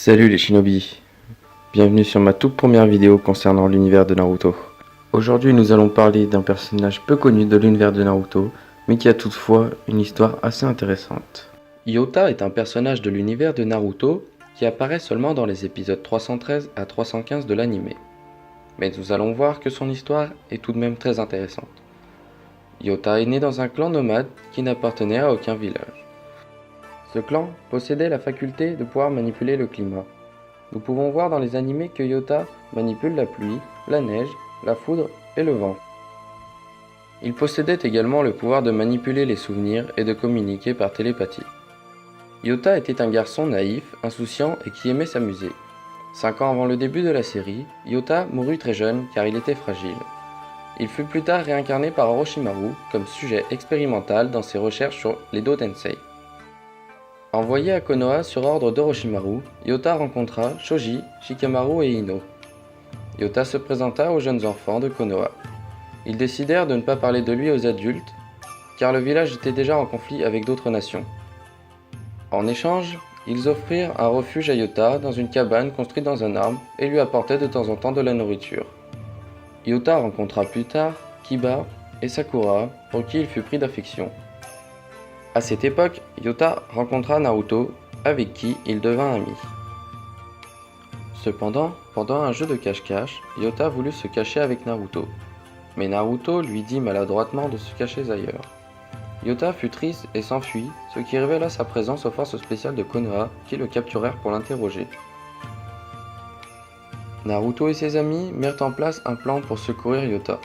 Salut les shinobi, bienvenue sur ma toute première vidéo concernant l'univers de Naruto. Aujourd'hui nous allons parler d'un personnage peu connu de l'univers de Naruto, mais qui a toutefois une histoire assez intéressante. Hyota est un personnage de l'univers de Naruto qui apparaît seulement dans les épisodes 313 à 315 de l'anime. Mais nous allons voir que son histoire est tout de même très intéressante. Hyota est né dans un clan nomade qui n'appartenait à aucun village. Ce clan possédait la faculté de pouvoir manipuler le climat. Nous pouvons voir dans les animés que Hyota manipule la pluie, la neige, la foudre et le vent. Il possédait également le pouvoir de manipuler les souvenirs et de communiquer par télépathie. Hyota était un garçon naïf, insouciant et qui aimait s'amuser. 5 ans avant le début de la série, Hyota mourut très jeune car il était fragile. Il fut plus tard réincarné par Orochimaru comme sujet expérimental dans ses recherches sur l'Edo Tensei. Envoyé à Konoha sur ordre d'Orochimaru, Hyota rencontra Shoji, Shikamaru et Ino. Hyota se présenta aux jeunes enfants de Konoha. Ils décidèrent de ne pas parler de lui aux adultes, car le village était déjà en conflit avec d'autres nations. En échange, ils offrirent un refuge à Hyota dans une cabane construite dans un arbre et lui apportaient de temps en temps de la nourriture. Hyota rencontra plus tard Kiba et Sakura, pour qui il fut pris d'affection. À cette époque, Hyota rencontra Naruto, avec qui il devint ami. Cependant, pendant un jeu de cache-cache, Hyota voulut se cacher avec Naruto. Mais Naruto lui dit maladroitement de se cacher ailleurs. Hyota fut triste et s'enfuit, ce qui révéla sa présence aux forces spéciales de Konoha qui le capturèrent pour l'interroger. Naruto et ses amis mirent en place un plan pour secourir Hyota.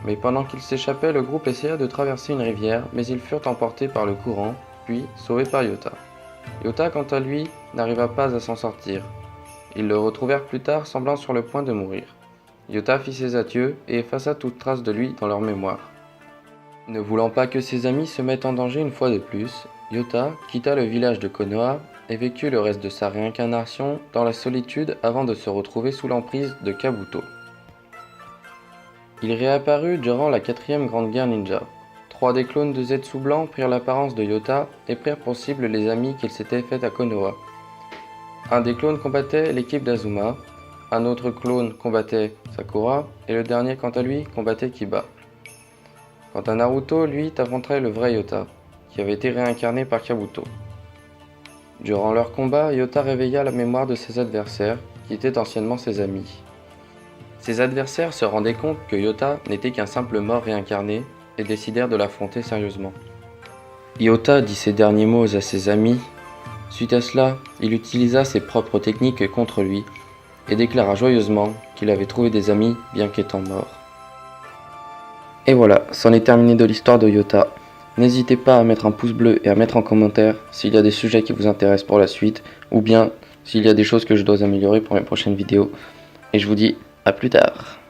Mais pendant qu'ils s'échappaient, le groupe essaya de traverser une rivière, mais ils furent emportés par le courant, puis sauvés par Hyota. Hyota, quant à lui, n'arriva pas à s'en sortir. Ils le retrouvèrent plus tard, semblant sur le point de mourir. Hyota fit ses adieux et effaça toute trace de lui dans leur mémoire. Ne voulant pas que ses amis se mettent en danger une fois de plus, Hyota quitta le village de Konoha et vécut le reste de sa réincarnation dans la solitude avant de se retrouver sous l'emprise de Kabuto. Il réapparut durant la 4e Grande Guerre Ninja. 3 des clones de Zetsu blanc prirent l'apparence de Hyota et prirent pour cible les amis qu'ils s'étaient faits à Konoha. Un des clones combattait l'équipe d'Azuma, un autre clone combattait Sakura, et le dernier quant à lui combattait Kiba. Quant à Naruto, lui affronterait le vrai Hyota, qui avait été réincarné par Kabuto. Durant leur combat, Hyota réveilla la mémoire de ses adversaires, qui étaient anciennement ses amis. Ses adversaires se rendaient compte que Hyota n'était qu'un simple mort réincarné et décidèrent de l'affronter sérieusement. Hyota dit ces derniers mots à ses amis. Suite à cela, il utilisa ses propres techniques contre lui et déclara joyeusement qu'il avait trouvé des amis bien qu'étant mort. Et voilà, c'en est terminé de l'histoire de Hyota. N'hésitez pas à mettre un pouce bleu et à mettre en commentaire s'il y a des sujets qui vous intéressent pour la suite ou bien s'il y a des choses que je dois améliorer pour mes prochaines vidéos. Et je vous dis à plus tard.